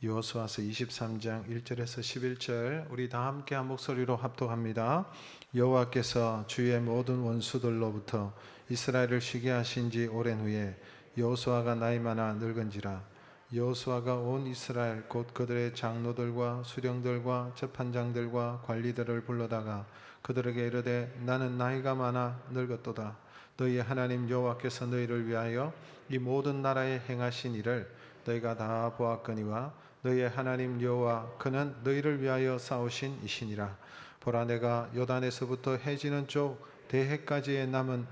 여호수아서 23장 1절에서 11절 우리 다 함께 한 목소리로 합독합니다. 여호와께서 주의 모든 원수들로부터 이스라엘을 쉬게 하신 지 오랜 후에 여호수아가 나이 많아 늙은지라. 여호수아가 온 이스라엘 곧 그들의 장로들과 수령들과 재판장들과 관리들을 불러다가 그들에게 이르되 나는 나이가 많아 늙었도다. 너희의 하나님 여호와께서 너희를 위하여 이 모든 나라에 행하신 일을 너희가 다 보았거니와 너희의 하나님 여호와 그는 너희를 위하여 싸우신 이시니라. 보라, 내가 요단에서부터 해지는 쪽 대해까지의 남은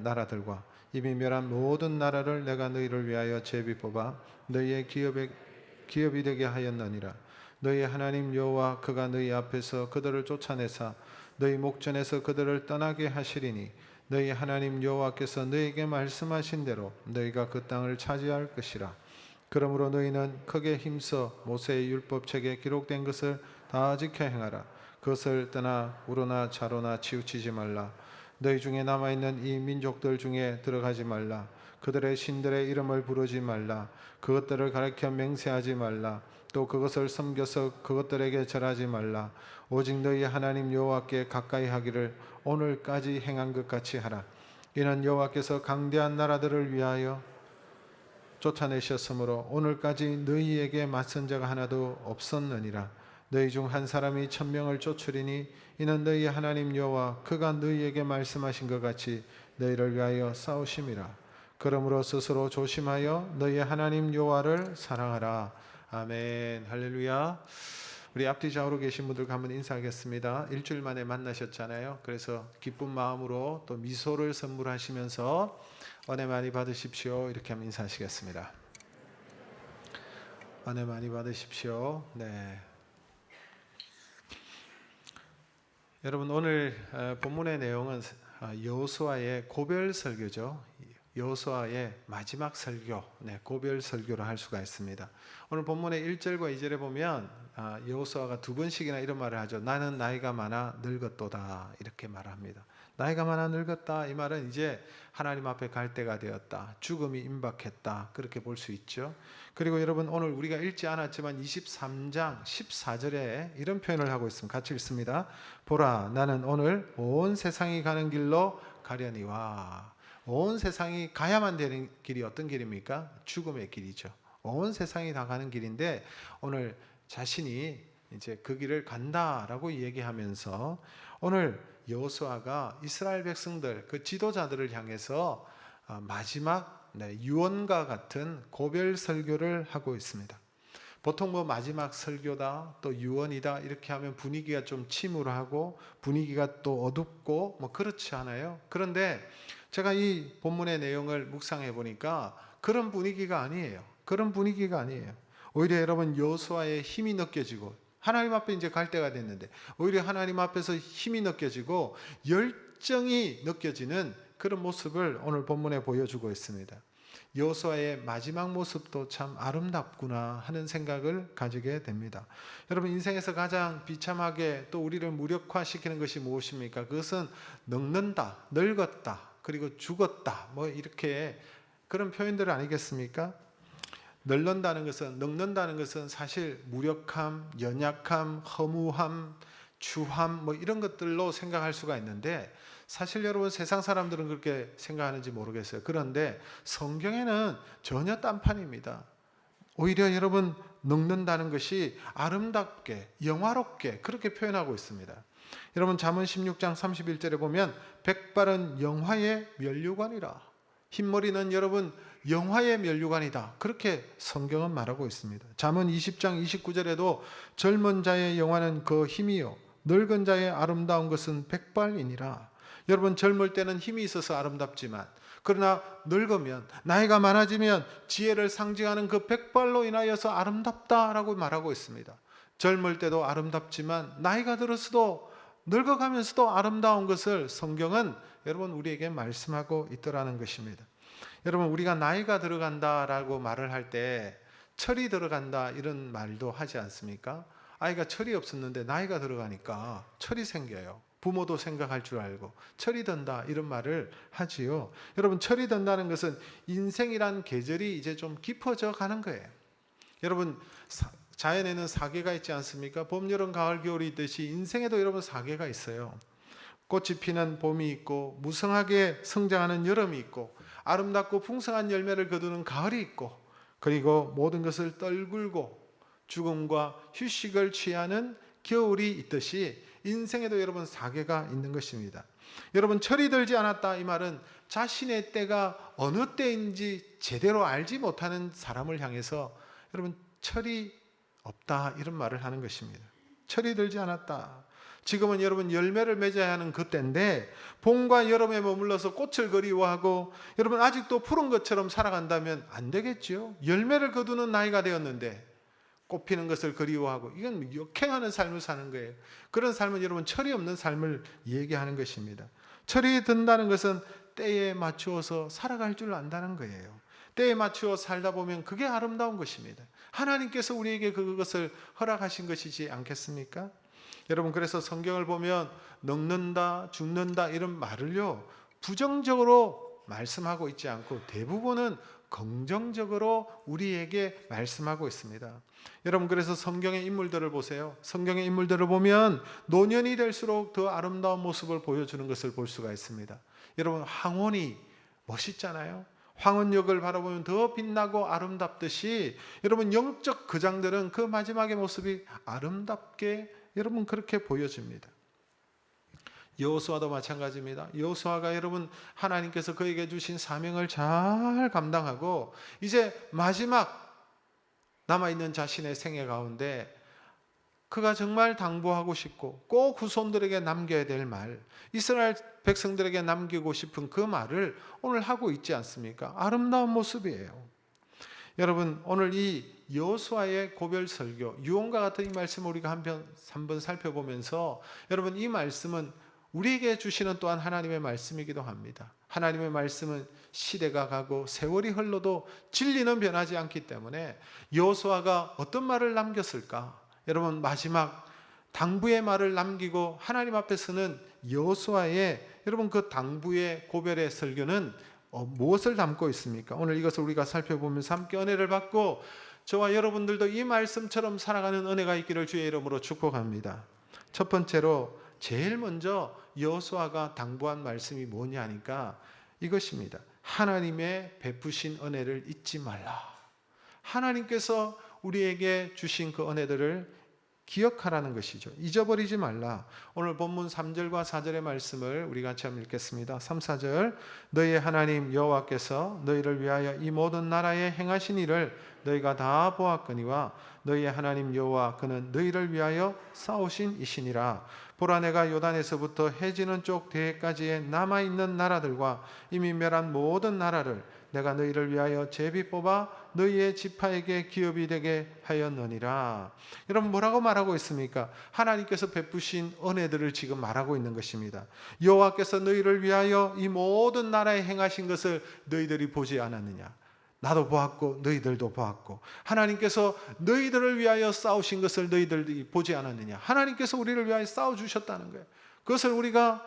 나라들과 이미 멸한 모든 나라를 내가 너희를 위하여 제비 뽑아 너희의 기업이 되게 하였느니라. 너희의 하나님 여호와 그가 너희 앞에서 그들을 쫓아내사 너희 목전에서 그들을 떠나게 하시리니 너희 하나님 여호와께서 너희에게 말씀하신 대로 너희가 그 땅을 차지할 것이라. 그러므로 너희는 크게 힘써 모세의 율법책에 기록된 것을 다 지켜 행하라. 그것을 떠나 우로나 좌로나 치우치지 말라. 너희 중에 남아있는 이 민족들 중에 들어가지 말라. 그들의 신들의 이름을 부르지 말라. 그것들을 가르쳐 맹세하지 말라. 또 그것을 섬겨서 그것들에게 절하지 말라. 오직 너희 하나님 여호와께 가까이 하기를 오늘까지 행한 것 같이 하라. 이는 여호와께서 강대한 나라들을 위하여 쫓아내셨으므로 오늘까지 너희에게 맞선 자가 하나도 없었느니라. 너희 중 한 사람이 1000명을 쫓으리니 이는 너희 하나님 여호와 그가 너희에게 말씀하신 것 같이 너희를 위하여 싸우심이라. 그러므로 스스로 조심하여 너희 하나님 여호와를 사랑하라. 아멘. 할렐루야. 우리 앞뒤 좌우로 계신 분들 한번 인사하겠습니다. 일주일 만에 만나셨잖아요. 그래서 기쁜 마음으로 또 미소를 선물하시면서 은혜 많이 받으십시오. 이렇게 하면 인사하시겠습니다. 은혜 많이 받으십시오. 네. 여러분, 오늘 본문의 내용은 여호수아의 고별 설교죠. 여호수아의 마지막 설교, 고별 설교를 할 수가 있습니다. 오늘 본문의 1절과 2절에 보면 여호수아가 두 번씩이나 이런 말을 하죠. 나는 나이가 많아 늙었도다, 이렇게 말합니다. 나이가 많아 늙었다, 이 말은 이제 하나님 앞에 갈 때가 되었다, 죽음이 임박했다, 그렇게 볼 수 있죠. 그리고 여러분, 오늘 우리가 읽지 않았지만 23장 14절에 이런 표현을 하고 있습니다. 같이 읽습니다. 보라, 나는 오늘 온 세상이 가는 길로 가려니와. 온 세상이 가야만 되는 길이 어떤 길입니까? 죽음의 길이죠. 온 세상이 다 가는 길인데 오늘 자신이 이제 그 길을 간다라고 얘기하면서 오늘 여호수아가 이스라엘 백성들, 그 지도자들을 향해서 마지막 유언과 같은 고별 설교를 하고 있습니다. 보통 마지막 설교다, 또 유언이다 이렇게 하면 분위기가 좀 침울하고 분위기가 또 어둡고 그렇지 않아요? 그런데 제가 이 본문의 내용을 묵상해 보니까 그런 분위기가 아니에요. 그런 분위기가 아니에요. 오히려 여러분, 여호수아의 힘이 느껴지고 하나님 앞에 이제 갈 때가 됐는데 오히려 하나님 앞에서 힘이 느껴지고 열정이 느껴지는 그런 모습을 오늘 본문에 보여주고 있습니다. 여호수아의 마지막 모습도 참 아름답구나 하는 생각을 가지게 됩니다. 여러분, 인생에서 가장 비참하게 또 우리를 무력화시키는 것이 무엇입니까? 그것은 늙는다, 늙었다, 그리고 죽었다, 이렇게 그런 표현들 아니겠습니까? 늙는다는 것은 사실 무력함, 연약함, 허무함, 추함 이런 것들로 생각할 수가 있는데 사실 여러분, 세상 사람들은 그렇게 생각하는지 모르겠어요. 그런데 성경에는 전혀 딴판입니다. 오히려 여러분, 늙는다는 것이 아름답게, 영화롭게 그렇게 표현하고 있습니다. 여러분, 잠언 16장 31절에 보면 백발은 영화의 면류관이라. 흰머리는 여러분 영화의 면류관이다, 그렇게 성경은 말하고 있습니다. 잠언 20장 29절에도 젊은 자의 영화는 그 힘이요 늙은 자의 아름다운 것은 백발이니라. 여러분, 젊을 때는 힘이 있어서 아름답지만 그러나 늙으면, 나이가 많아지면 지혜를 상징하는 그 백발로 인하여서 아름답다라고 말하고 있습니다. 젊을 때도 아름답지만 나이가 들어서도 늙어가면서도 아름다운 것을 성경은 여러분 우리에게 말씀하고 있더라는 것입니다. 여러분, 우리가 나이가 들어간다라고 말을 할 때 철이 들어간다 이런 말도 하지 않습니까? 아이가 철이 없었는데 나이가 들어가니까 철이 생겨요. 부모도 생각할 줄 알고 철이 든다 이런 말을 하지요. 여러분, 철이 든다는 것은 인생이란 계절이 이제 좀 깊어져 가는 거예요. 여러분, 자연에는 사계가 있지 않습니까? 봄, 여름, 가을, 겨울이 있듯이 인생에도 여러분 사계가 있어요. 꽃이 피는 봄이 있고 무성하게 성장하는 여름이 있고 아름답고 풍성한 열매를 거두는 가을이 있고 그리고 모든 것을 떨굴고 죽음과 휴식을 취하는 겨울이 있듯이 인생에도 여러분 사계가 있는 것입니다. 여러분 철이 들지 않았다 이 말은 자신의 때가 어느 때인지 제대로 알지 못하는 사람을 향해서 여러분 철이 없다 이런 말을 하는 것입니다. 철이 들지 않았다. 지금은 여러분 열매를 맺어야 하는 그 때인데 봄과 여름에 머물러서 꽃을 그리워하고 여러분 아직도 푸른 것처럼 살아간다면 안 되겠죠. 열매를 거두는 나이가 되었는데 꽃 피는 것을 그리워하고 이건 역행하는 삶을 사는 거예요. 그런 삶은 여러분 철이 없는 삶을 얘기하는 것입니다. 철이 든다는 것은 때에 맞추어서 살아갈 줄 안다는 거예요. 때에 맞추어 살다 보면 그게 아름다운 것입니다. 하나님께서 우리에게 그것을 허락하신 것이지 않겠습니까? 여러분 그래서 성경을 보면 늙는다 죽는다 이런 말을요 부정적으로 말씀하고 있지 않고 대부분은 긍정적으로 우리에게 말씀하고 있습니다. 여러분 그래서 성경의 인물들을 보세요. 성경의 인물들을 보면 노년이 될수록 더 아름다운 모습을 보여주는 것을 볼 수가 있습니다. 여러분 황혼이 멋있잖아요. 황혼역을 바라보면 더 빛나고 아름답듯이 여러분 영적 거장들은 그 마지막의 모습이 아름답게 여러분 그렇게 보여집니다. 여호수아도 마찬가지입니다. 여호수아가 여러분 하나님께서 그에게 주신 사명을 잘 감당하고 이제 마지막 남아있는 자신의 생애 가운데 그가 정말 당부하고 싶고 꼭 후손들에게 남겨야 될 말, 이스라엘 백성들에게 남기고 싶은 그 말을 오늘 하고 있지 않습니까? 아름다운 모습이에요. 여러분 오늘 이 여호수아의 고별 설교 유언과 같은 이 말씀을 우리가 한번 살펴보면서 여러분 이 말씀은 우리에게 주시는 또한 하나님의 말씀이기도 합니다. 하나님의 말씀은 시대가 가고 세월이 흘러도 진리는 변하지 않기 때문에 여호수아가 어떤 말을 남겼을까? 여러분 마지막 당부의 말을 남기고 하나님 앞에서는 여호수아의 여러분 그 당부의 고별의 설교는 무엇을 담고 있습니까? 오늘 이것을 우리가 살펴보면서 함께 은혜를 받고 저와 여러분들도 이 말씀처럼 살아가는 은혜가 있기를 주의 이름으로 축복합니다. 첫 번째로 제일 먼저 여호수아가 당부한 말씀이 뭐냐 하니까 이것입니다. 하나님의 베푸신 은혜를 잊지 말라. 하나님께서 우리에게 주신 그 은혜들을 기억하라는 것이죠. 잊어버리지 말라. 오늘 본문 3절과 4절의 말씀을 우리 같이 한번 읽겠습니다. 3, 4절 너희의 하나님 여호와께서 너희를 위하여 이 모든 나라에 행하신 일을 너희가 다 보았거니와 너희의 하나님 여호와 그는 너희를 위하여 싸우신 이시니라. 보라 내가 요단에서부터 해지는 쪽 대해까지의 남아있는 나라들과 이미 멸한 모든 나라를 내가 너희를 위하여 제비 뽑아 너희의 지파에게 기업이 되게 하였느니라. 여러분 뭐라고 말하고 있습니까? 하나님께서 베푸신 은혜들을 지금 말하고 있는 것입니다. 여호와께서 너희를 위하여 이 모든 나라에 행하신 것을 너희들이 보지 않았느냐? 나도 보았고 너희들도 보았고 하나님께서 너희들을 위하여 싸우신 것을 너희들이 보지 않았느냐? 하나님께서 우리를 위하여 싸워주셨다는 거예요. 그것을 우리가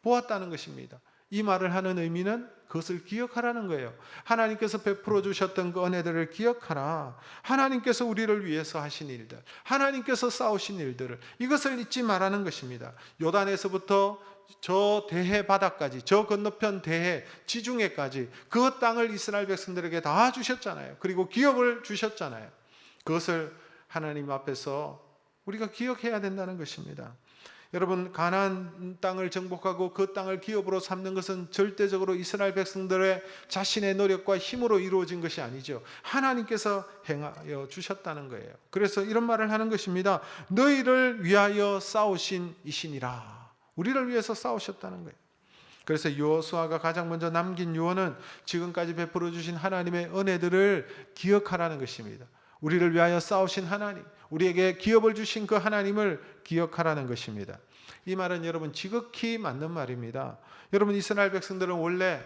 보았다는 것입니다. 이 말을 하는 의미는 그것을 기억하라는 거예요. 하나님께서 베풀어 주셨던 그 은혜들을 기억하라. 하나님께서 우리를 위해서 하신 일들, 하나님께서 싸우신 일들을 이것을 잊지 말라는 것입니다. 요단에서부터 저 대해 바다까지, 저 건너편 대해 지중해까지 그 땅을 이스라엘 백성들에게 다 주셨잖아요. 그리고 기업을 주셨잖아요. 그것을 하나님 앞에서 우리가 기억해야 된다는 것입니다. 여러분 가나안 땅을 정복하고 그 땅을 기업으로 삼는 것은 절대적으로 이스라엘 백성들의 자신의 노력과 힘으로 이루어진 것이 아니죠. 하나님께서 행하여 주셨다는 거예요. 그래서 이런 말을 하는 것입니다. 너희를 위하여 싸우신 이시니라. 우리를 위해서 싸우셨다는 거예요. 그래서 여호수아가 가장 먼저 남긴 유언은 지금까지 베풀어 주신 하나님의 은혜들을 기억하라는 것입니다. 우리를 위하여 싸우신 하나님, 우리에게 기업을 주신 그 하나님을 기억하라는 것입니다. 이 말은 여러분 지극히 맞는 말입니다. 여러분 이스라엘 백성들은 원래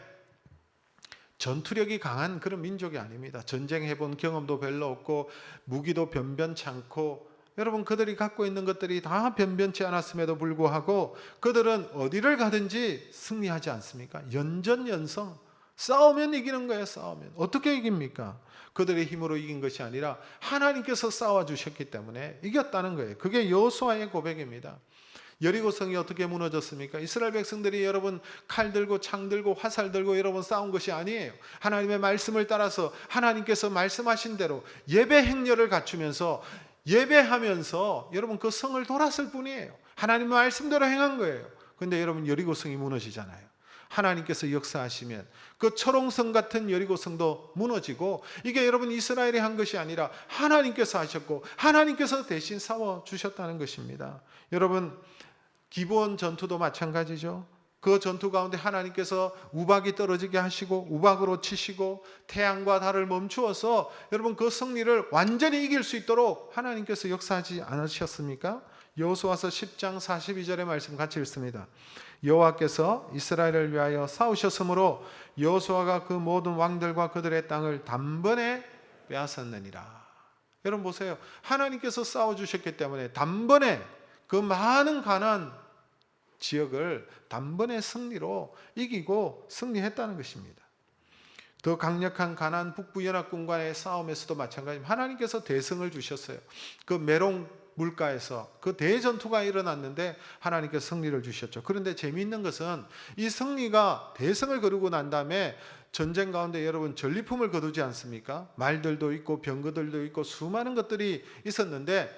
전투력이 강한 그런 민족이 아닙니다. 전쟁해본 경험도 별로 없고 무기도 변변치 않고 여러분 그들이 갖고 있는 것들이 다 변변치 않았음에도 불구하고 그들은 어디를 가든지 승리하지 않습니까? 연전연성 싸우면 이기는 거예요. 싸우면. 어떻게 이깁니까? 그들의 힘으로 이긴 것이 아니라 하나님께서 싸워주셨기 때문에 이겼다는 거예요. 그게 여호수아의 고백입니다. 여리고성이 어떻게 무너졌습니까? 이스라엘 백성들이 여러분 칼 들고 창 들고 화살 들고 여러분 싸운 것이 아니에요. 하나님의 말씀을 따라서 하나님께서 말씀하신 대로 예배 행렬을 갖추면서 예배하면서 여러분 그 성을 돌았을 뿐이에요. 하나님의 말씀대로 행한 거예요. 그런데 여러분 여리고성이 무너지잖아요. 하나님께서 역사하시면 그 초롱성 같은 여리고성도 무너지고, 이게 여러분 이스라엘이 한 것이 아니라 하나님께서 하셨고 하나님께서 대신 싸워주셨다는 것입니다. 여러분 기브온 전투도 마찬가지죠. 그 전투 가운데 하나님께서 우박이 떨어지게 하시고 우박으로 치시고 태양과 달을 멈추어서 여러분 그 승리를 완전히 이길 수 있도록 하나님께서 역사하지 않으셨습니까? 여호수아서 10장 42절의 말씀 같이 읽습니다. 여호와께서 이스라엘을 위하여 싸우셨으므로 여호수아가 그 모든 왕들과 그들의 땅을 단번에 빼앗았느니라. 여러분 보세요. 하나님께서 싸워주셨기 때문에 단번에 그 많은 가나안 지역을 단번에 승리로 이기고 승리했다는 것입니다. 더 강력한 가나안 북부 연합군과의 싸움에서도 마찬가지입니다. 하나님께서 대승을 주셨어요. 그 메롱 물가에서 그 대전투가 일어났는데 하나님께서 승리를 주셨죠. 그런데 재미있는 것은 이 승리가 대승을 거두고 난 다음에 전쟁 가운데 여러분 전리품을 거두지 않습니까? 말들도 있고 병거들도 있고 수많은 것들이 있었는데,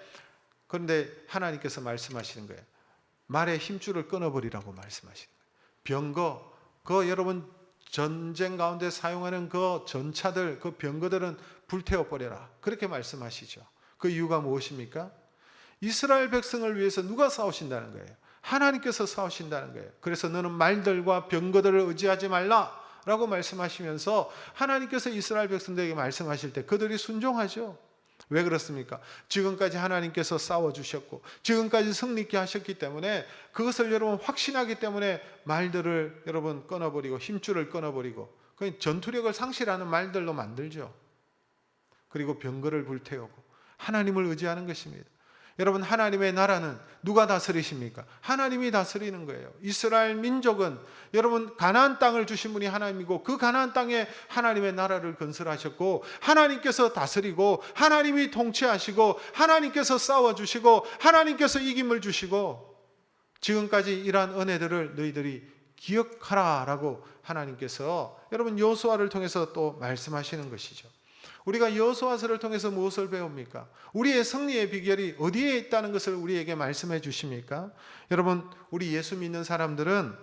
그런데 하나님께서 말씀하시는 거예요. 말의 힘줄을 끊어버리라고 말씀하시는 거예요. 병거, 그 여러분 전쟁 가운데 사용하는 그 전차들, 그 병거들은 불태워버려라. 그렇게 말씀하시죠. 그 이유가 무엇입니까? 이스라엘 백성을 위해서 누가 싸우신다는 거예요? 하나님께서 싸우신다는 거예요. 그래서 너는 말들과 병거들을 의지하지 말라라고 말씀하시면서 하나님께서 이스라엘 백성들에게 말씀하실 때 그들이 순종하죠. 왜 그렇습니까? 지금까지 하나님께서 싸워주셨고 지금까지 승리케 하셨기 때문에, 그것을 여러분 확신하기 때문에 말들을 여러분 끊어버리고 힘줄을 끊어버리고 전투력을 상실하는 말들로 만들죠. 그리고 병거를 불태우고 하나님을 의지하는 것입니다. 여러분 하나님의 나라는 누가 다스리십니까? 하나님이 다스리는 거예요. 이스라엘 민족은 여러분 가나안 땅을 주신 분이 하나님이고 그 가나안 땅에 하나님의 나라를 건설하셨고 하나님께서 다스리고 하나님이 통치하시고 하나님께서 싸워주시고 하나님께서 이김을 주시고 지금까지 이러한 은혜들을 너희들이 기억하라 라고 하나님께서 여러분 여호수아를 통해서 또 말씀하시는 것이죠. 우리가 여호수아서를 통해서 무엇을 배웁니까? 우리의 승리의 비결이 어디에 있다는 것을 우리에게 말씀해 주십니까? 여러분 우리 예수 믿는 사람들은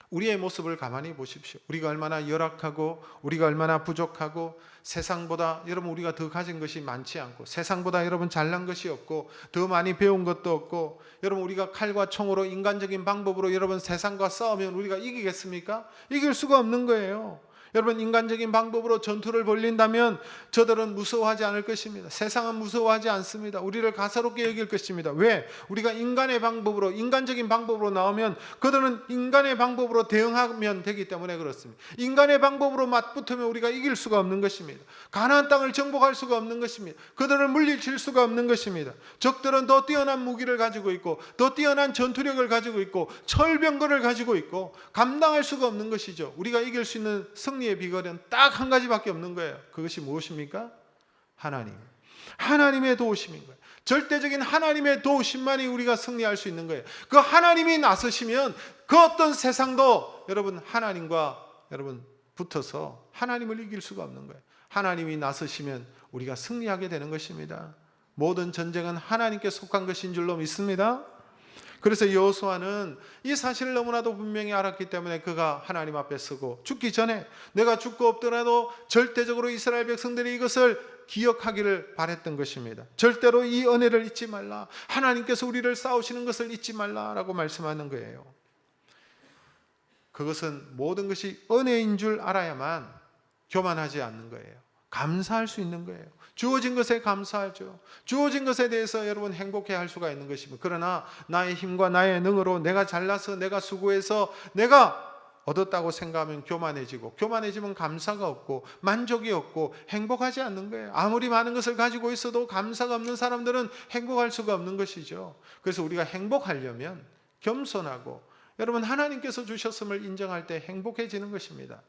우리의 모습을 가만히 보십시오. 우리가 얼마나 열악하고 우리가 얼마나 부족하고 세상보다 여러분 우리가 더 가진 것이 많지 않고 세상보다 여러분 잘난 것이 없고 더 많이 배운 것도 없고, 여러분 우리가 칼과 총으로 인간적인 방법으로 여러분 세상과 싸우면 우리가 이기겠습니까? 이길 수가 없는 거예요. 여러분 인간적인 방법으로 전투를 벌린다면 저들은 무서워하지 않을 것입니다. 세상은 무서워하지 않습니다. 우리를 가사롭게 여길 것입니다. 왜? 우리가 인간의 방법으로 인간적인 방법으로 나오면 그들은 인간의 방법으로 대응하면 되기 때문에 그렇습니다. 인간의 방법으로 맞붙으면 우리가 이길 수가 없는 것입니다. 가나안 땅을 정복할 수가 없는 것입니다. 그들을 물리칠 수가 없는 것입니다. 적들은 더 뛰어난 무기를 가지고 있고 더 뛰어난 전투력을 가지고 있고 철병거를 가지고 있고 감당할 수가 없는 것이죠. 우리가 이길 수 있는 승리의 비결은 딱 한 가지밖에 없는 거예요. 그것이 무엇입니까? 하나님. 하나님의 도우심인 거예요. 절대적인 하나님의 도우심만이 우리가 승리할 수 있는 거예요. 그 하나님이 나서시면 그 어떤 세상도 여러분 하나님과 여러분 붙어서 하나님을 이길 수가 없는 거예요. 하나님이 나서시면 우리가 승리하게 되는 것입니다. 모든 전쟁은 하나님께 속한 것인 줄로 믿습니다. 그래서 여호수아는 이 사실을 너무나도 분명히 알았기 때문에 그가 하나님 앞에 서고 죽기 전에 내가 죽고 없더라도 절대적으로 이스라엘 백성들이 이것을 기억하기를 바랬던 것입니다. 절대로 이 은혜를 잊지 말라. 하나님께서 우리를 싸우시는 것을 잊지 말라라고 말씀하는 거예요. 그것은 모든 것이 은혜인 줄 알아야만 교만하지 않는 거예요. 감사할 수 있는 거예요. 주어진 것에 감사하죠. 주어진 것에 대해서 여러분 행복해 할 수가 있는 것입니다. 그러나 나의 힘과 나의 능으로 내가 잘나서 내가 수고해서 내가 얻었다고 생각하면 교만해지고, 교만해지면 감사가 없고 만족이 없고 행복하지 않는 거예요. 아무리 많은 것을 가지고 있어도 감사가 없는 사람들은 행복할 수가 없는 것이죠. 그래서 우리가 행복하려면 겸손하고 여러분 하나님께서 주셨음을 인정할 때 행복해지는 것입니다.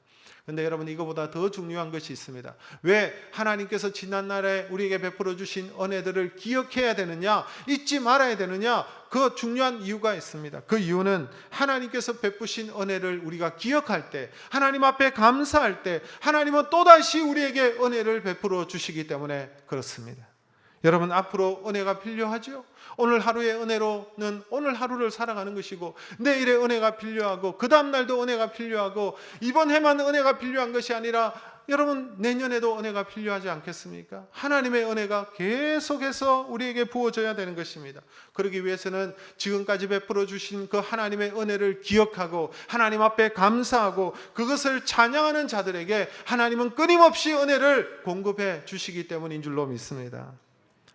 근데 여러분, 이거보다 더 중요한 것이 있습니다. 왜 하나님께서 지난날에 우리에게 베풀어 주신 은혜들을 기억해야 되느냐, 잊지 말아야 되느냐, 그 중요한 이유가 있습니다. 그 이유는 하나님께서 베푸신 은혜를 우리가 기억할 때, 하나님 앞에 감사할 때, 하나님은 또다시 우리에게 은혜를 베풀어 주시기 때문에 그렇습니다. 여러분, 앞으로 은혜가 필요하죠? 오늘 하루의 은혜로는 오늘 하루를 살아가는 것이고, 내일의 은혜가 필요하고, 그 다음 날도 은혜가 필요하고, 이번 해만 은혜가 필요한 것이 아니라 여러분, 내년에도 은혜가 필요하지 않겠습니까? 하나님의 은혜가 계속해서 우리에게 부어져야 되는 것입니다. 그러기 위해서는 지금까지 베풀어 주신 그 하나님의 은혜를 기억하고 하나님 앞에 감사하고 그것을 찬양하는 자들에게 하나님은 끊임없이 은혜를 공급해 주시기 때문인 줄로 믿습니다.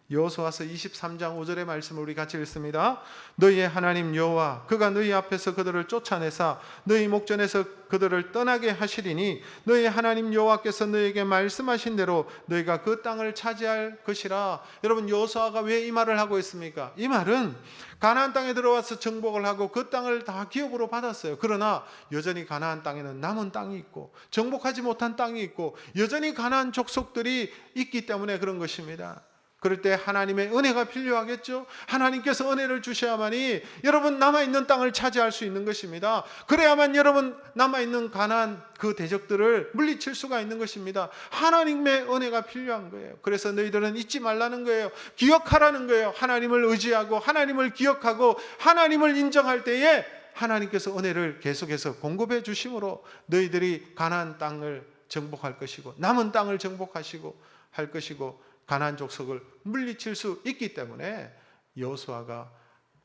여호수아서 23장 5절의 말씀을 우리 같이 읽습니다. 너희의 하나님 여호와 그가 너희 앞에서 그들을 쫓아내사 너희 목전에서 그들을 떠나게 하시리니 너희 하나님 여호와께서 너희에게 말씀하신 대로 너희가 그 땅을 차지할 것이라. 여러분, 여호수아가 왜 이 말을 하고 있습니까? 이 말은 가나안 땅에 들어와서 정복을 하고 그 땅을 다 기업으로 받았어요. 그러나 여전히 가나안 땅에는 남은 땅이 있고 정복하지 못한 땅이 있고 여전히 가나안 족속들이 있기 때문에 그런 것입니다. 그럴 때 하나님의 은혜가 필요하겠죠. 하나님께서 은혜를 주셔야만이 여러분 남아있는 땅을 차지할 수 있는 것입니다. 그래야만 여러분 남아있는 가나안 그 대적들을 물리칠 수가 있는 것입니다. 하나님의 은혜가 필요한 거예요. 그래서 너희들은 잊지 말라는 거예요. 기억하라는 거예요. 하나님을 의지하고 하나님을 기억하고 하나님을 인정할 때에 하나님께서 은혜를 계속해서 공급해 주심으로 너희들이 가나안 땅을 정복할 것이고 남은 땅을 정복하시고 할 것이고 가나안 족속을 물리칠 수 있기 때문에 여호수아가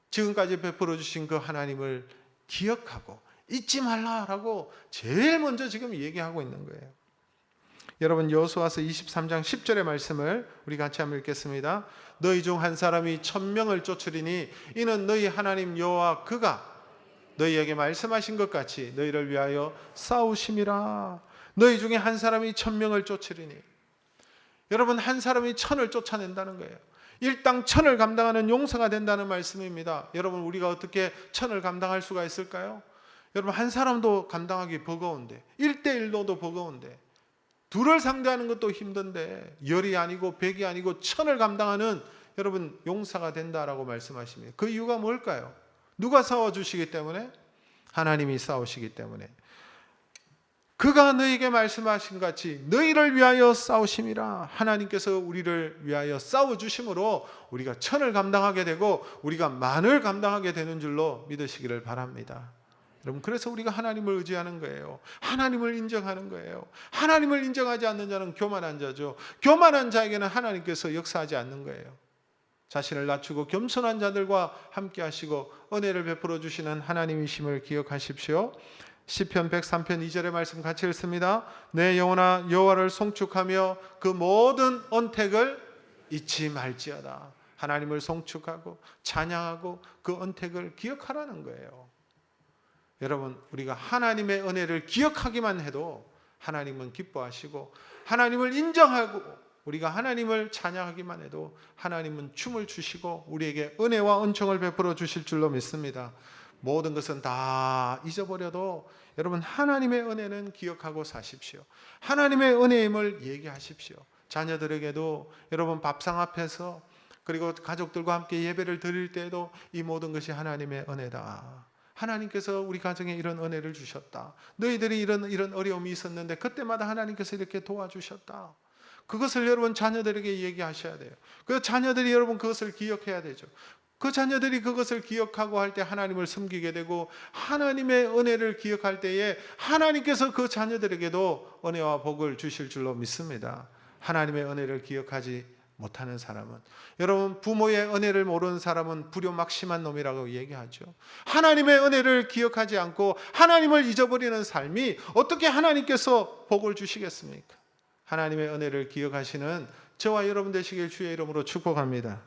지금까지 베풀어 주신 그 하나님을 기억하고 잊지 말라라고 제일 먼저 지금 얘기하고 있는 거예요. 여러분, 여호수아서 23장 10절의 말씀을 우리 같이 한번 읽겠습니다. 너희 중 한 사람이 1000명을 쫓으리니 이는 너희 하나님 여호와 그가 너희에게 말씀하신 것 같이 너희를 위하여 싸우심이라. 너희 중에 한 사람이 1000명을 쫓으리니, 여러분, 한 사람이 1000을 쫓아낸다는 거예요. 일당 1000을 감당하는 용사가 된다는 말씀입니다. 여러분, 우리가 어떻게 1000을 감당할 수가 있을까요? 여러분, 한 사람도 감당하기 버거운데, 1대1로도 버거운데, 둘을 상대하는 것도 힘든데 10이 아니고 100이 아니고 1000을 감당하는 여러분 용사가 된다라고 말씀하십니다. 그 이유가 뭘까요? 누가 싸워주시기 때문에? 하나님이 싸우시기 때문에. 그가 너희에게 말씀하신 같이 너희를 위하여 싸우심이라. 하나님께서 우리를 위하여 싸워주심으로 우리가 1000을 감당하게 되고 우리가 10,000을 감당하게 되는 줄로 믿으시기를 바랍니다. 여러분, 그래서 우리가 하나님을 의지하는 거예요. 하나님을 인정하는 거예요. 하나님을 인정하지 않는 자는 교만한 자죠. 교만한 자에게는 하나님께서 역사하지 않는 거예요. 자신을 낮추고 겸손한 자들과 함께 하시고 은혜를 베풀어 주시는 하나님이심을 기억하십시오. 시편 103편 2절의 말씀 같이 읽습니다. 내 영혼아 여호와를 송축하며 그 모든 언택을 잊지 말지어다. 하나님을 송축하고 찬양하고 그 언택을 기억하라는 거예요. 여러분, 우리가 하나님의 은혜를 기억하기만 해도 하나님은 기뻐하시고 하나님을 인정하고 우리가 하나님을 찬양하기만 해도 하나님은 춤을 추시고 우리에게 은혜와 은총을 베풀어 주실 줄로 믿습니다. 모든 것은 다 잊어버려도 여러분 하나님의 은혜는 기억하고 사십시오. 하나님의 은혜임을 얘기하십시오. 자녀들에게도 여러분 밥상 앞에서 그리고 가족들과 함께 예배를 드릴 때에도 이 모든 것이 하나님의 은혜다. 하나님께서 우리 가정에 이런 은혜를 주셨다. 너희들이 이런 어려움이 있었는데 그때마다 하나님께서 이렇게 도와주셨다. 그것을 여러분 자녀들에게 얘기하셔야 돼요. 그 자녀들이 여러분 그것을 기억해야 되죠. 그 자녀들이 그것을 기억하고 할 때 하나님을 섬기게 되고 하나님의 은혜를 기억할 때에 하나님께서 그 자녀들에게도 은혜와 복을 주실 줄로 믿습니다. 하나님의 은혜를 기억하지 못하는 사람은, 여러분 부모의 은혜를 모르는 사람은 불효막심한 놈이라고 얘기하죠. 하나님의 은혜를 기억하지 않고 하나님을 잊어버리는 삶이 어떻게 하나님께서 복을 주시겠습니까? 하나님의 은혜를 기억하시는 저와 여러분 되시길 주의 이름으로 축복합니다.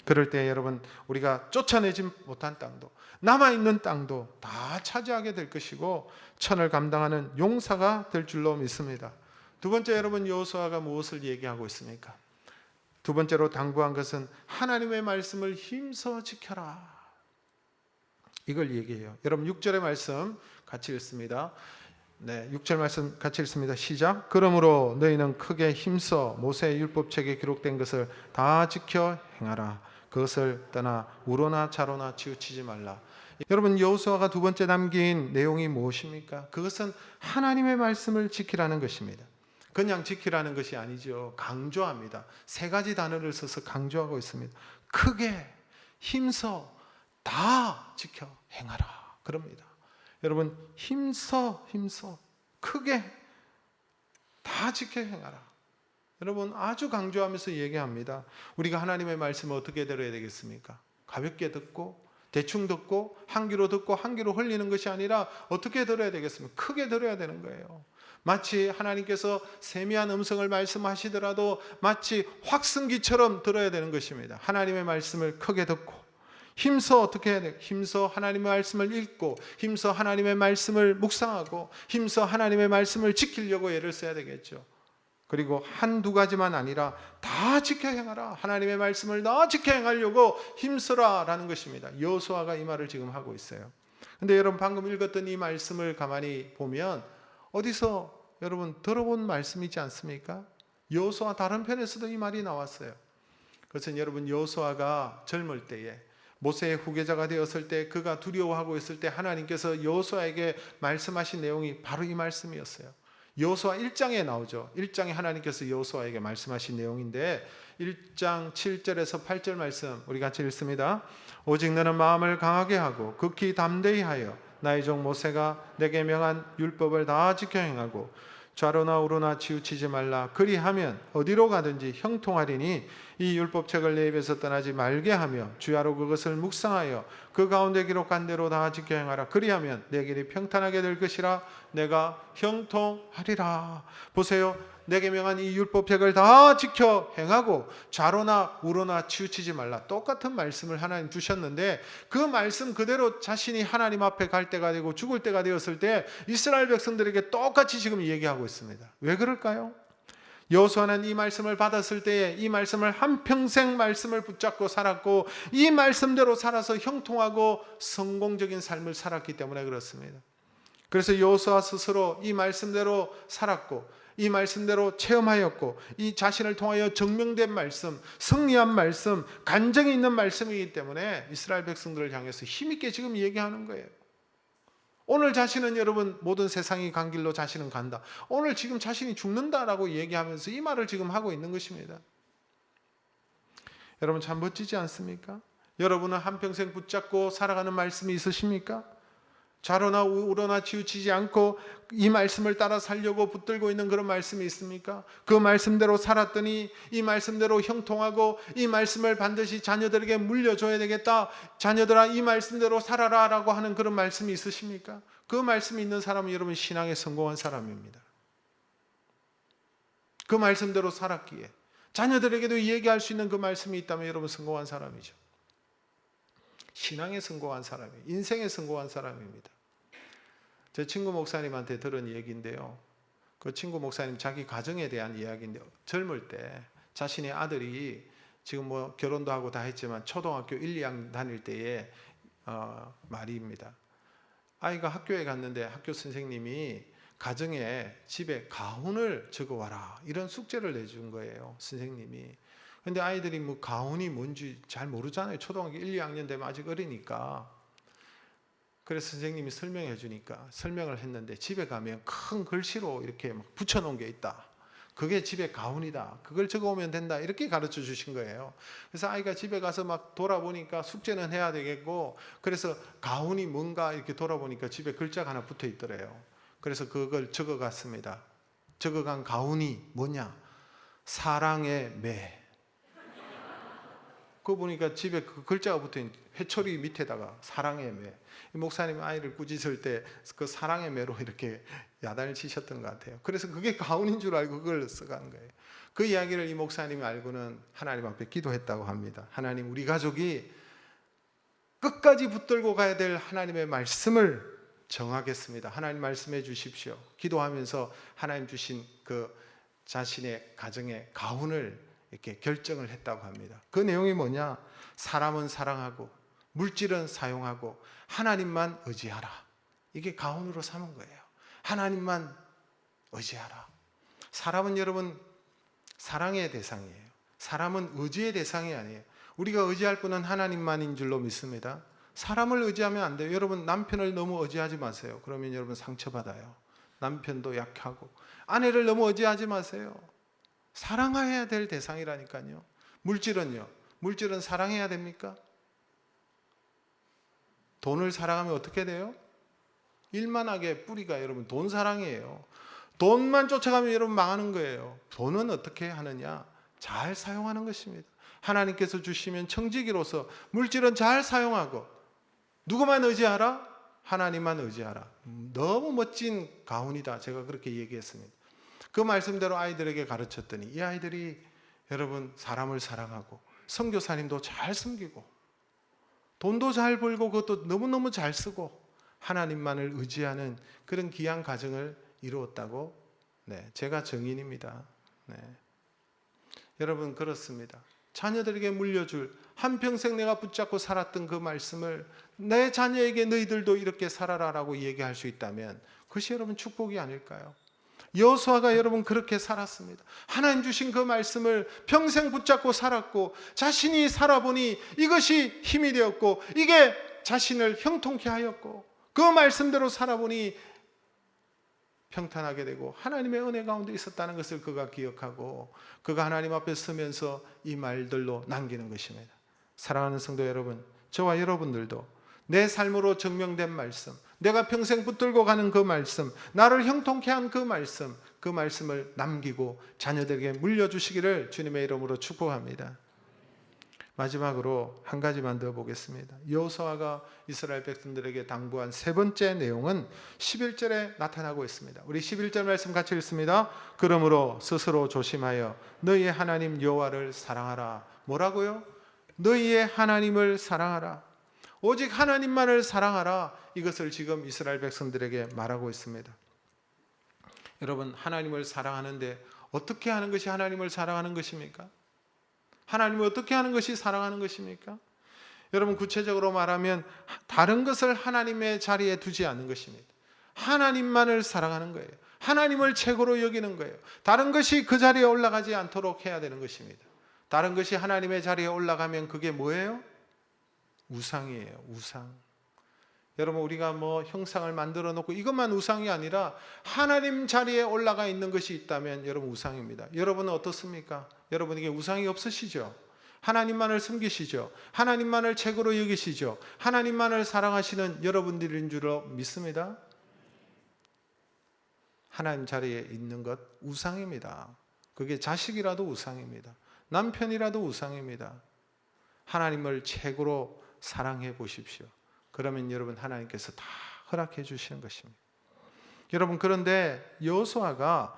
그럴 때 여러분 우리가 쫓아내지 못한 땅도 남아있는 땅도 다 차지하게 될 것이고 1000을 감당하는 용사가 될 줄로 믿습니다. 두 번째, 여러분 여호수아가 무엇을 얘기하고 있습니까? 두 번째로 당부한 것은 하나님의 말씀을 힘써 지켜라. 이걸 얘기해요. 여러분 6절의 말씀 같이 읽습니다. 네, 6절 말씀 같이 읽습니다. 시작. 그러므로 너희는 크게 힘써 모세의 율법책에 기록된 것을 다 지켜 행하라. 그것을 떠나 우로나 좌로나 치우치지 말라. 여러분, 여호수아가 두 번째 남긴 내용이 무엇입니까? 그것은 하나님의 말씀을 지키라는 것입니다. 그냥 지키라는 것이 아니죠. 강조합니다. 세 가지 단어를 써서 강조하고 있습니다. 크게 힘써 다 지켜 행하라. 그럽니다. 여러분, 힘써 크게 다 지켜 행하라. 여러분, 아주 강조하면서 얘기합니다. 우리가 하나님의 말씀을 어떻게 들어야 되겠습니까? 가볍게 듣고 대충 듣고 한 귀로 듣고 한 귀로 흘리는 것이 아니라 어떻게 들어야 되겠습니까? 크게 들어야 되는 거예요. 마치 하나님께서 세미한 음성을 말씀하시더라도 마치 확성기처럼 들어야 되는 것입니다. 하나님의 말씀을 크게 듣고 힘써 어떻게 해야 돼요? 힘써 하나님의 말씀을 읽고 힘써 하나님의 말씀을 묵상하고 힘써 하나님의 말씀을 지키려고 애를 써야 되겠죠. 그리고 한두 가지만 아니라 다 지켜 행하라. 하나님의 말씀을 다 지켜 행하려고 힘써라 라는 것입니다. 여호수아가 이 말을 지금 하고 있어요. 근데 여러분, 방금 읽었던 이 말씀을 가만히 보면 어디서 여러분 들어본 말씀이지 않습니까? 여호수아 다른 편에서도 이 말이 나왔어요. 그것은 여러분, 여호수아가 젊을 때에 모세의 후계자가 되었을 때 그가 두려워하고 있을 때 하나님께서 여호수아에게 말씀하신 내용이 바로 이 말씀이었어요. 여호수아 1장에 나오죠. 1장에 하나님께서 여호수아에게 말씀하신 내용인데 1장 7절에서 8절 말씀 우리 같이 읽습니다. 오직 너는 마음을 강하게 하고 극히 담대히 하여 나의 종 모세가 내게 명한 율법을 다 지켜 행하고 좌로나 우로나 치우치지 말라. 그리하면 어디로 가든지 형통하리니 이 율법책을 내 입에서 떠나지 말게 하며 주야로 그것을 묵상하여 그 가운데 기록한 대로 다 지켜 행하라. 그리하면 내 길이 평탄하게 될 것이라. 내가 형통하리라. 보세요. 내게 명한 이 율법책을 다 지켜 행하고 좌로나 우로나 치우치지 말라. 똑같은 말씀을 하나님 주셨는데 그 말씀 그대로 자신이 하나님 앞에 갈 때가 되고 죽을 때가 되었을 때 이스라엘 백성들에게 똑같이 지금 얘기하고 있습니다. 왜 그럴까요? 여호수아는 이 말씀을 받았을 때에 이 말씀을 한평생 말씀을 붙잡고 살았고 이 말씀대로 살아서 형통하고 성공적인 삶을 살았기 때문에 그렇습니다. 그래서 여호수아 스스로 이 말씀대로 살았고 이 말씀대로 체험하였고 이 자신을 통하여 증명된 말씀, 승리한 말씀, 간증이 있는 말씀이기 때문에 이스라엘 백성들을 향해서 힘있게 지금 얘기하는 거예요. 오늘 자신은 여러분 모든 세상이 간 길로 자신은 간다. 오늘 지금 자신이 죽는다라고 얘기하면서 이 말을 지금 하고 있는 것입니다. 여러분, 참 멋지지 않습니까? 여러분은 한평생 붙잡고 살아가는 말씀이 있으십니까? 좌로나 우로나 치우치지 않고 이 말씀을 따라 살려고 붙들고 있는 그런 말씀이 있습니까? 그 말씀대로 살았더니 이 말씀대로 형통하고 이 말씀을 반드시 자녀들에게 물려줘야 되겠다. 자녀들아 이 말씀대로 살아라 라고 하는 그런 말씀이 있으십니까? 그 말씀이 있는 사람은 여러분 신앙에 성공한 사람입니다. 그 말씀대로 살았기에 자녀들에게도 얘기할 수 있는 그 말씀이 있다면 여러분 성공한 사람이죠. 신앙에 성공한 사람이에요. 인생에 성공한 사람입니다. 제 친구 목사님한테 들은 얘기인데요. 그 친구 목사님 자기 가정에 대한 이야기인데요. 젊을 때 자신의 아들이 지금 뭐 결혼도 하고 다 했지만 초등학교 1, 2학년 다닐 때의 말입니다. 아이가 학교에 갔는데 학교 선생님이 가정에 집에 가훈을 적어와라 이런 숙제를 내준 거예요. 선생님이. 근데 아이들이 뭐 가훈이 뭔지 잘 모르잖아요. 초등학교 1, 2학년 되면 아직 어리니까. 그래서 선생님이 설명해 주니까 설명을 했는데 집에 가면 큰 글씨로 이렇게 막 붙여놓은 게 있다. 그게 집에 가훈이다. 그걸 적어오면 된다. 이렇게 가르쳐 주신 거예요. 그래서 아이가 집에 가서 막 돌아보니까 숙제는 해야 되겠고 그래서 가훈이 뭔가 이렇게 돌아보니까 집에 글자가 하나 붙어 있더래요. 그래서 그걸 적어갔습니다. 적어간 가훈이 뭐냐? 사랑의 매. 그거 보니까 집에 그 글자가 붙어있는 회초리 밑에다가 사랑의 매. 목사님 아이를 꾸짖을 때 그 사랑의 매로 이렇게 야단을 치셨던 것 같아요. 그래서 그게 가훈인 줄 알고 그걸 써간 거예요. 그 이야기를 이 목사님이 알고는 하나님 앞에 기도했다고 합니다. 하나님, 우리 가족이 끝까지 붙들고 가야 될 하나님의 말씀을 정하겠습니다. 하나님 말씀해 주십시오. 기도하면서 하나님 주신 그 자신의 가정의 가훈을 이렇게 결정을 했다고 합니다. 그 내용이 뭐냐? 사람은 사랑하고 물질은 사용하고 하나님만 의지하라. 이게 가훈으로 삼은 거예요. 하나님만 의지하라. 사람은 여러분 사랑의 대상이에요. 사람은 의지의 대상이 아니에요. 우리가 의지할 분은 하나님만인 줄로 믿습니다. 사람을 의지하면 안 돼요. 여러분 남편을 너무 의지하지 마세요. 그러면 여러분 상처받아요. 남편도 약하고. 아내를 너무 의지하지 마세요. 사랑해야 될 대상이라니까요. 물질은요. 물질은 사랑해야 됩니까? 돈을 사랑하면 어떻게 돼요? 일만하게 뿌리가 여러분 돈 사랑이에요. 돈만 쫓아가면 여러분 망하는 거예요. 돈은 어떻게 하느냐? 잘 사용하는 것입니다. 하나님께서 주시면 청지기로서 물질은 잘 사용하고 누구만 의지하라? 하나님만 의지하라. 너무 멋진 가훈이다. 제가 그렇게 얘기했습니다. 그 말씀대로 아이들에게 가르쳤더니 이 아이들이 여러분 사람을 사랑하고 선교사님도 잘 섬기고 돈도 잘 벌고 그것도 너무너무 잘 쓰고 하나님만을 의지하는 그런 귀한 가정을 이루었다고 제가 증인입니다. 여러분 그렇습니다. 자녀들에게 물려줄 한평생 내가 붙잡고 살았던 그 말씀을 내 자녀에게 너희들도 이렇게 살아라라고 얘기할 수 있다면 그것이 여러분 축복이 아닐까요? 여호수아가 여러분 그렇게 살았습니다. 하나님 주신 그 말씀을 평생 붙잡고 살았고 자신이 살아보니 이것이 힘이 되었고 이게 자신을 형통케 하였고 그 말씀대로 살아보니 평탄하게 되고 하나님의 은혜 가운데 있었다는 것을 그가 기억하고 그가 하나님 앞에 서면서 이 말들로 남기는 것입니다. 사랑하는 성도 여러분, 저와 여러분들도 내 삶으로 증명된 말씀, 내가 평생 붙들고 가는 그 말씀, 나를 형통케 한 그 말씀을 남기고 자녀들에게 물려주시기를 주님의 이름으로 축복합니다. 마지막으로 한 가지만 더 보겠습니다. 여호수아가 이스라엘 백성들에게 당부한 세 번째 내용은 11절에 나타나고 있습니다. 우리 11절 말씀 같이 읽습니다. 그러므로 스스로 조심하여 너희의 하나님 여호와를 사랑하라. 뭐라고요? 너희의 하나님을 사랑하라. 오직 하나님만을 사랑하라. 이것을 지금 이스라엘 백성들에게 말하고 있습니다. 여러분 하나님을 사랑하는데 어떻게 하는 것이 하나님을 사랑하는 것입니까? 하나님을 어떻게 하는 것이 사랑하는 것입니까? 여러분 구체적으로 말하면 다른 것을 하나님의 자리에 두지 않는 것입니다. 하나님만을 사랑하는 거예요. 하나님을 최고로 여기는 거예요. 다른 것이 그 자리에 올라가지 않도록 해야 되는 것입니다. 다른 것이 하나님의 자리에 올라가면 그게 뭐예요? 우상이에요. 우상. 여러분 우리가 형상을 만들어 놓고 이것만 우상이 아니라 하나님 자리에 올라가 있는 것이 있다면 여러분 우상입니다. 여러분은 어떻습니까? 여러분에게 우상이 없으시죠? 하나님만을 섬기시죠? 하나님만을 최고로 여기시죠? 하나님만을 사랑하시는 여러분들인 줄로 믿습니다. 하나님 자리에 있는 것 우상입니다. 그게 자식이라도 우상입니다. 남편이라도 우상입니다. 하나님을 최고로 사랑해 보십시오. 그러면 여러분 하나님께서 다 허락해 주시는 것입니다. 여러분 그런데 여호수아가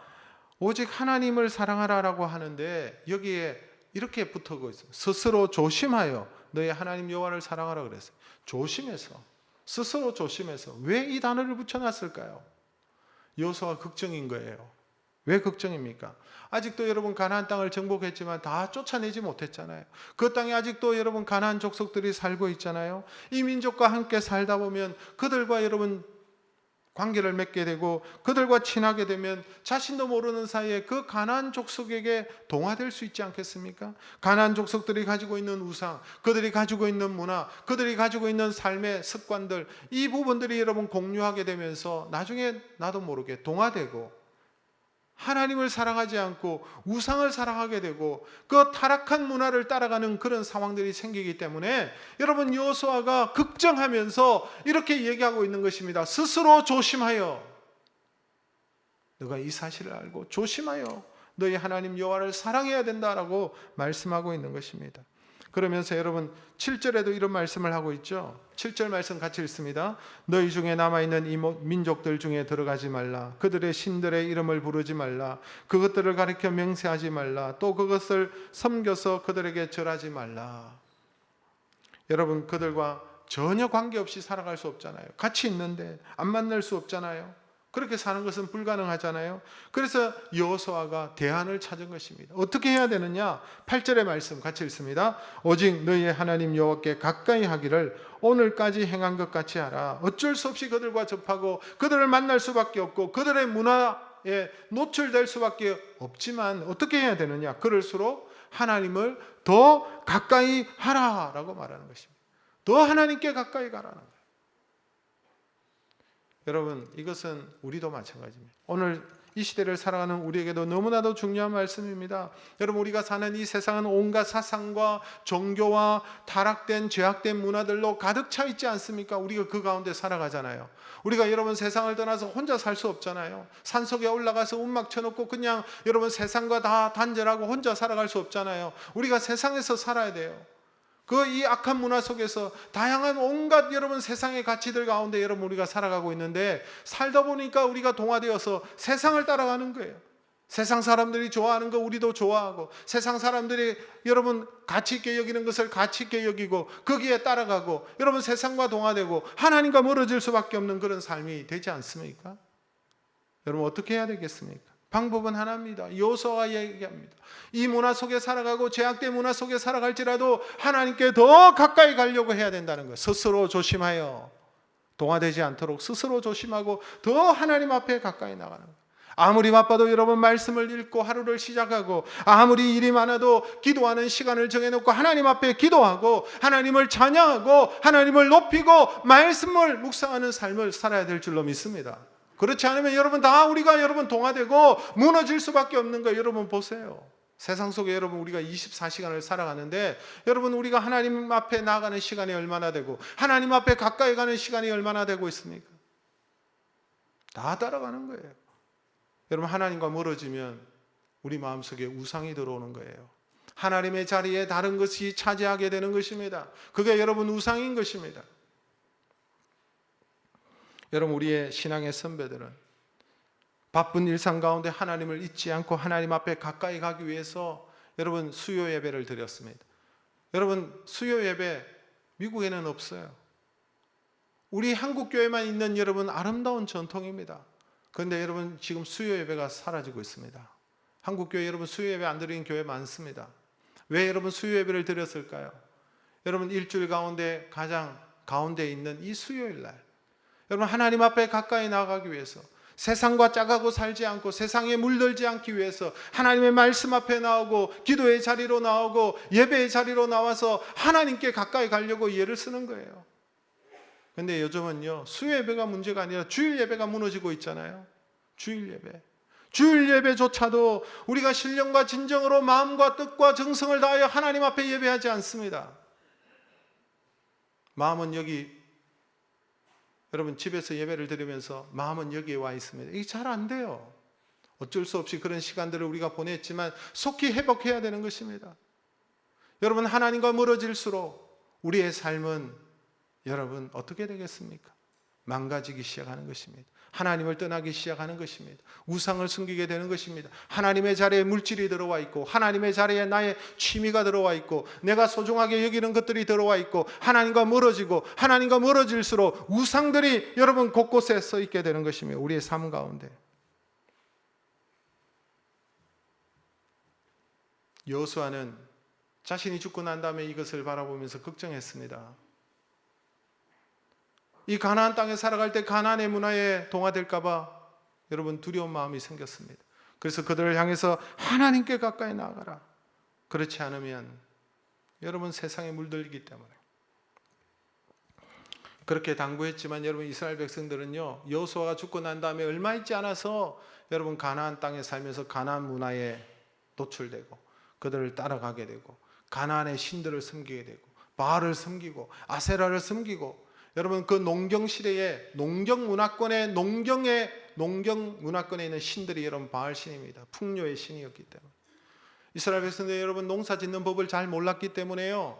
오직 하나님을 사랑하라라고 하는데 여기에 이렇게 붙어고 있어요. 스스로 조심하여 너희 하나님 여호와를 사랑하라 그랬어요. 조심해서, 스스로 조심해서. 왜 이 단어를 붙여놨을까요? 여호수아가 걱정인 거예요. 왜 걱정입니까? 아직도 여러분 가나안 땅을 정복했지만 다 쫓아내지 못했잖아요. 그 땅에 아직도 여러분 가나안 족속들이 살고 있잖아요. 이 민족과 함께 살다 보면 그들과 여러분 관계를 맺게 되고 그들과 친하게 되면 자신도 모르는 사이에 그 가나안 족속에게 동화될 수 있지 않겠습니까? 가나안 족속들이 가지고 있는 우상, 그들이 가지고 있는 문화, 그들이 가지고 있는 삶의 습관들, 이 부분들이 여러분 공유하게 되면서 나중에 나도 모르게 동화되고 하나님을 사랑하지 않고 우상을 사랑하게 되고 그 타락한 문화를 따라가는 그런 상황들이 생기기 때문에 여러분 여호수아가 걱정하면서 이렇게 얘기하고 있는 것입니다. 스스로 조심하여 너가 이 사실을 알고 조심하여 너희 하나님 여호와를 사랑해야 된다라고 말씀하고 있는 것입니다. 그러면서 여러분 7절에도 이런 말씀을 하고 있죠. 7절 말씀 같이 읽습니다. 너희 중에 남아있는 이 민족들 중에 들어가지 말라. 그들의 신들의 이름을 부르지 말라. 그것들을 가리켜 맹세하지 말라. 또 그것을 섬겨서 그들에게 절하지 말라. 여러분 그들과 전혀 관계없이 살아갈 수 없잖아요. 같이 있는데 안 만날 수 없잖아요. 그렇게 사는 것은 불가능하잖아요. 그래서 여호수아가 대안을 찾은 것입니다. 어떻게 해야 되느냐? 8절의 말씀 같이 읽습니다. 오직 너희의 하나님 여호와께 가까이 하기를 오늘까지 행한 것 같이 하라. 어쩔 수 없이 그들과 접하고 그들을 만날 수밖에 없고 그들의 문화에 노출될 수밖에 없지만 어떻게 해야 되느냐? 그럴수록 하나님을 더 가까이 하라라고 말하는 것입니다. 더 하나님께 가까이 가라는 거예요. 여러분, 이것은 우리도 마찬가지입니다. 오늘 이 시대를 살아가는 우리에게도 너무나도 중요한 말씀입니다. 여러분, 우리가 사는 이 세상은 온갖 사상과 종교와 타락된 죄악된 문화들로 가득 차 있지 않습니까? 우리가 그 가운데 살아가잖아요. 우리가 여러분 세상을 떠나서 혼자 살 수 없잖아요. 산속에 올라가서 움막 쳐놓고 그냥 여러분 세상과 다 단절하고 혼자 살아갈 수 없잖아요. 우리가 세상에서 살아야 돼요. 이 악한 문화 속에서 다양한 온갖 여러분 세상의 가치들 가운데 여러분 우리가 살아가고 있는데 살다 보니까 우리가 동화되어서 세상을 따라가는 거예요. 세상 사람들이 좋아하는 거 우리도 좋아하고 세상 사람들이 여러분 가치 있게 여기는 것을 가치 있게 여기고 거기에 따라가고 여러분 세상과 동화되고 하나님과 멀어질 수밖에 없는 그런 삶이 되지 않습니까? 여러분 어떻게 해야 되겠습니까? 방법은 하나입니다. 여호수아가 얘기합니다. 이 문화 속에 살아가고 죄악된 문화 속에 살아갈지라도 하나님께 더 가까이 가려고 해야 된다는 거예요. 스스로 조심하여 동화되지 않도록 스스로 조심하고 더 하나님 앞에 가까이 나가는 거예요. 아무리 바빠도 여러분 말씀을 읽고 하루를 시작하고 아무리 일이 많아도 기도하는 시간을 정해놓고 하나님 앞에 기도하고 하나님을 찬양하고 하나님을 높이고 말씀을 묵상하는 삶을 살아야 될 줄로 믿습니다. 그렇지 않으면 여러분 다 우리가 여러분 동화되고 무너질 수밖에 없는 거예요. 여러분 보세요. 세상 속에 여러분 우리가 24시간을 살아가는데 여러분 우리가 하나님 앞에 나가는 시간이 얼마나 되고 하나님 앞에 가까이 가는 시간이 얼마나 되고 있습니까? 다 따라가는 거예요. 여러분 하나님과 멀어지면 우리 마음속에 우상이 들어오는 거예요. 하나님의 자리에 다른 것이 차지하게 되는 것입니다. 그게 여러분 우상인 것입니다. 여러분 우리의 신앙의 선배들은 바쁜 일상 가운데 하나님을 잊지 않고 하나님 앞에 가까이 가기 위해서 여러분 수요 예배를 드렸습니다. 여러분 수요 예배 미국에는 없어요. 우리 한국 교회만 있는 여러분 아름다운 전통입니다. 그런데 여러분 지금 수요 예배가 사라지고 있습니다. 한국 교회 여러분 수요 예배 안 드리는 교회 많습니다. 왜 여러분 수요 예배를 드렸을까요? 여러분 일주일 가운데 가장 가운데 있는 이 수요일 날 여러분 하나님 앞에 가까이 나가기 위해서 세상과 짜가고 살지 않고 세상에 물들지 않기 위해서 하나님의 말씀 앞에 나오고 기도의 자리로 나오고 예배의 자리로 나와서 하나님께 가까이 가려고 예를 쓰는 거예요. 그런데 요즘은요 수요 예배가 문제가 아니라 주일 예배가 무너지고 있잖아요. 주일 예배조차도 우리가 신령과 진정으로 마음과 뜻과 정성을 다하여 하나님 앞에 예배하지 않습니다. 마음은 여기 여러분 집에서 예배를 드리면서 마음은 여기에 와 있습니다. 이게 잘 안 돼요. 어쩔 수 없이 그런 시간들을 우리가 보냈지만 속히 회복해야 되는 것입니다. 여러분 하나님과 멀어질수록 우리의 삶은 여러분 어떻게 되겠습니까? 망가지기 시작하는 것입니다. 하나님을 떠나기 시작하는 것입니다. 우상을 숨기게 되는 것입니다. 하나님의 자리에 물질이 들어와 있고 하나님의 자리에 나의 취미가 들어와 있고 내가 소중하게 여기는 것들이 들어와 있고 하나님과 멀어지고 하나님과 멀어질수록 우상들이 여러분 곳곳에 서 있게 되는 것입니다. 우리의 삶 가운데. 여호수아는 자신이 죽고 난 다음에 이것을 바라보면서 걱정했습니다. 이 가나안 땅에 살아갈 때 가나안의 문화에 동화될까 봐 여러분 두려운 마음이 생겼습니다. 그래서 그들을 향해서 하나님께 가까이 나아가라. 그렇지 않으면 여러분 세상에 물들기 때문에 그렇게 당부했지만 여러분 이스라엘 백성들은요 여호수아가 죽고 난 다음에 얼마 있지 않아서 여러분 가나안 땅에 살면서 가나안 문화에 노출되고 그들을 따라가게 되고 가나안의 신들을 섬기게 되고 바알을 섬기고 아세라를 섬기고 여러분 그 농경 시대에 농경 문화권에 있는 신들이 여러분 바알 신입니다. 풍요의 신이었기 때문에 이스라엘 백성들 여러분 농사 짓는 법을 잘 몰랐기 때문에요.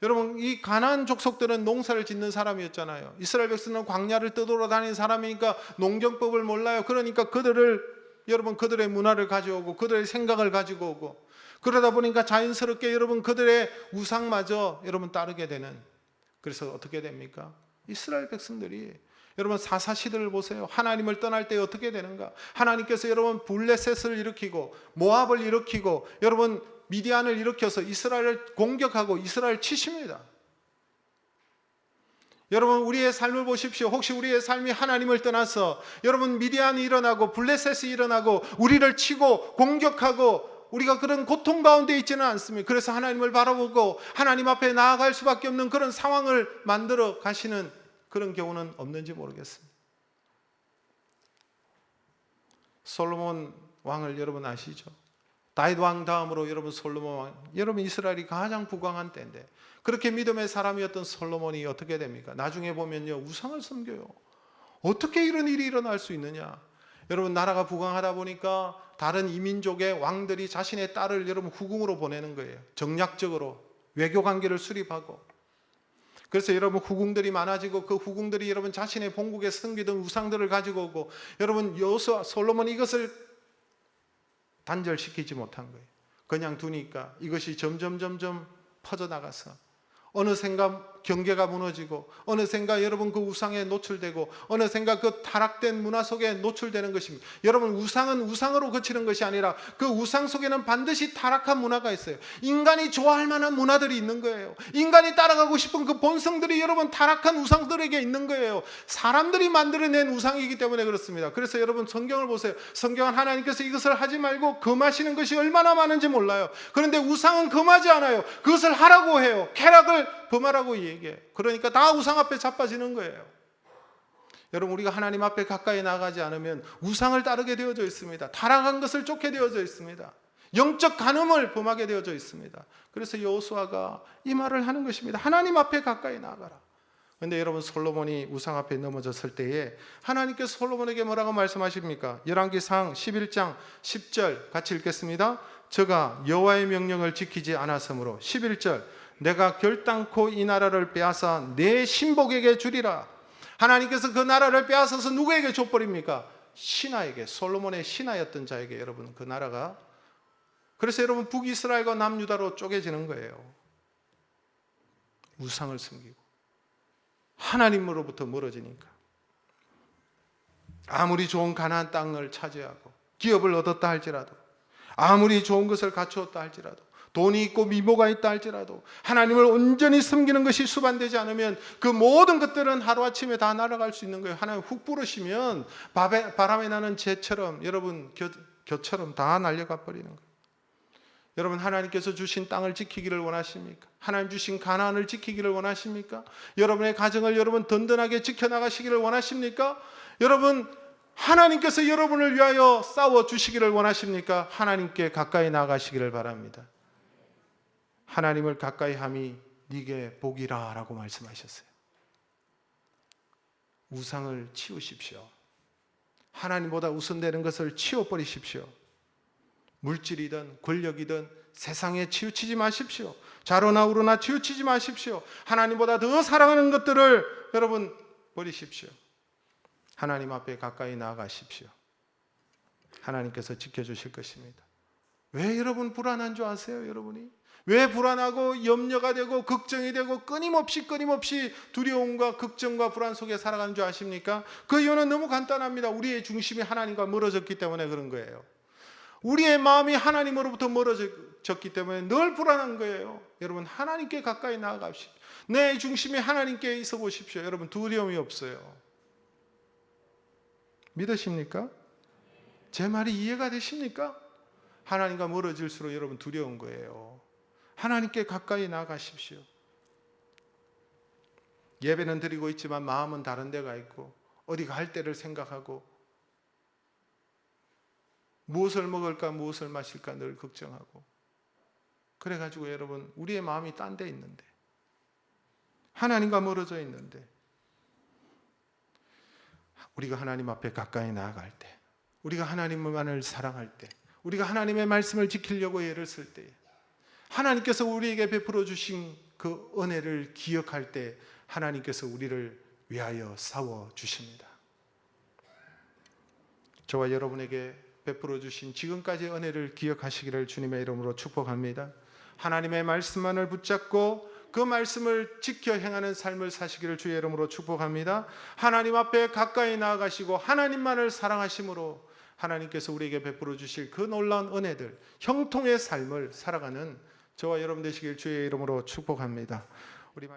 여러분 이 가나안 족속들은 농사를 짓는 사람이었잖아요. 이스라엘 백성은 광야를 떠돌아다니는 사람이니까 농경법을 몰라요. 그러니까 그들의 문화를 가져오고 그들의 생각을 가지고 오고 그러다 보니까 자연스럽게 여러분 그들의 우상마저 여러분 따르게 되는. 그래서 어떻게 됩니까? 이스라엘 백성들이 여러분 사사시대를 보세요. 하나님을 떠날 때 어떻게 되는가? 하나님께서 여러분 블레셋을 일으키고 모압을 일으키고 여러분 미디안을 일으켜서 이스라엘을 공격하고 이스라엘을 치십니다. 여러분 우리의 삶을 보십시오. 혹시 우리의 삶이 하나님을 떠나서 여러분 미디안이 일어나고 블레셋이 일어나고 우리를 치고 공격하고 우리가 그런 고통 가운데 있지는 않습니다. 그래서 하나님을 바라보고 하나님 앞에 나아갈 수밖에 없는 그런 상황을 만들어 가시는 그런 경우는 없는지 모르겠습니다. 솔로몬 왕을 여러분 아시죠? 다윗 왕 다음으로 여러분 솔로몬 왕, 여러분 이스라엘이 가장 부강한 때인데 그렇게 믿음의 사람이었던 솔로몬이 어떻게 됩니까? 나중에 보면요 우상을 섬겨요. 어떻게 이런 일이 일어날 수 있느냐? 여러분 나라가 부강하다 보니까 다른 이민족의 왕들이 자신의 딸을 여러분 후궁으로 보내는 거예요. 정략적으로 외교 관계를 수립하고. 그래서 여러분 후궁들이 많아지고 그 후궁들이 여러분 자신의 본국에 섬기던 우상들을 가지고 오고 여러분 여호수아 솔로몬이 이것을 단절시키지 못한 거예요. 그냥 두니까 이것이 점점 퍼져나가서 어느샌가 경계가 무너지고 어느샌가 여러분 그 우상에 노출되고 어느샌가 그 타락된 문화 속에 노출되는 것입니다. 여러분 우상은 우상으로 그치는 것이 아니라 그 우상 속에는 반드시 타락한 문화가 있어요. 인간이 좋아할 만한 문화들이 있는 거예요. 인간이 따라가고 싶은 그 본성들이 여러분 타락한 우상들에게 있는 거예요. 사람들이 만들어낸 우상이기 때문에 그렇습니다. 그래서 여러분 성경을 보세요. 성경은 하나님께서 이것을 하지 말고 금하시는 것이 얼마나 많은지 몰라요. 그런데 우상은 금하지 않아요. 그것을 하라고 해요. 쾌락을 범하라고 얘기해요. 그러니까 다 우상 앞에 자빠지는 거예요. 여러분 우리가 하나님 앞에 가까이 나가지 않으면 우상을 따르게 되어져 있습니다. 타락한 것을 쫓게 되어져 있습니다. 영적 간음을 범하게 되어져 있습니다. 그래서 여호수아가 이 말을 하는 것입니다. 하나님 앞에 가까이 나가라. 그런데 여러분 솔로몬이 우상 앞에 넘어졌을 때에 하나님께서 솔로몬에게 뭐라고 말씀하십니까? 열왕기상 11장 10절 같이 읽겠습니다. 저가 여호와의 명령을 지키지 않았으므로 11절 내가 결단코 이 나라를 빼앗아 내 신복에게 주리라. 하나님께서 그 나라를 빼앗아서 누구에게 줘버립니까? 신하에게, 솔로몬의 신하였던 자에게 여러분 그 나라가. 그래서 여러분 북이스라엘과 남유다로 쪼개지는 거예요. 우상을 섬기고 하나님으로부터 멀어지니까. 아무리 좋은 가나안 땅을 차지하고 기업을 얻었다 할지라도 아무리 좋은 것을 갖추었다 할지라도 돈이 있고 미모가 있다 할지라도 하나님을 온전히 섬기는 것이 수반되지 않으면 그 모든 것들은 하루아침에 다 날아갈 수 있는 거예요. 하나님 훅 부르시면 바람에 나는 재처럼 여러분 겨처럼 다 날려가 버리는 거예요. 여러분 하나님께서 주신 땅을 지키기를 원하십니까? 하나님 주신 가나안을 지키기를 원하십니까? 여러분의 가정을 여러분 든든하게 지켜나가시기를 원하십니까? 여러분 하나님께서 여러분을 위하여 싸워주시기를 원하십니까? 하나님께 가까이 나가시기를 바랍니다. 하나님을 가까이 함이 네게 복이라 라고 말씀하셨어요. 우상을 치우십시오. 하나님보다 우선되는 것을 치워버리십시오. 물질이든 권력이든 세상에 치우치지 마십시오. 좌로나 우로나 치우치지 마십시오. 하나님보다 더 사랑하는 것들을 여러분 버리십시오. 하나님 앞에 가까이 나아가십시오. 하나님께서 지켜주실 것입니다. 왜 여러분 불안한 줄 아세요? 여러분이 왜 불안하고 염려가 되고 걱정이 되고 끊임없이 두려움과 걱정과 불안 속에 살아가는 줄 아십니까? 그 이유는 너무 간단합니다. 우리의 중심이 하나님과 멀어졌기 때문에 그런 거예요. 우리의 마음이 하나님으로부터 멀어졌기 때문에 늘 불안한 거예요. 여러분 하나님께 가까이 나아갑시다. 내 중심이 하나님께 있어 보십시오. 여러분 두려움이 없어요. 믿으십니까? 제 말이 이해가 되십니까? 하나님과 멀어질수록 여러분 두려운 거예요. 하나님께 가까이 나가십시오. 예배는 드리고 있지만 마음은 다른 데가 있고 어디 갈 때를 생각하고 무엇을 먹을까 무엇을 마실까 늘 걱정하고 그래가지고 여러분 우리의 마음이 딴 데 있는데 하나님과 멀어져 있는데 우리가 하나님 앞에 가까이 나아갈 때 우리가 하나님만을 사랑할 때 우리가 하나님의 말씀을 지키려고 애를 쓸 때 하나님께서 우리에게 베풀어 주신 그 은혜를 기억할 때 하나님께서 우리를 위하여 싸워 주십니다. 저와 여러분에게 베풀어 주신 지금까지의 은혜를 기억하시기를 주님의 이름으로 축복합니다. 하나님의 말씀만을 붙잡고 그 말씀을 지켜 행하는 삶을 사시기를 주의 이름으로 축복합니다. 하나님 앞에 가까이 나아가시고 하나님만을 사랑하심으로 하나님께서 우리에게 베풀어 주실 그 놀라운 은혜들, 형통의 삶을 살아가는 저와 여러분 되시길 주의 이름으로 축복합니다. 우리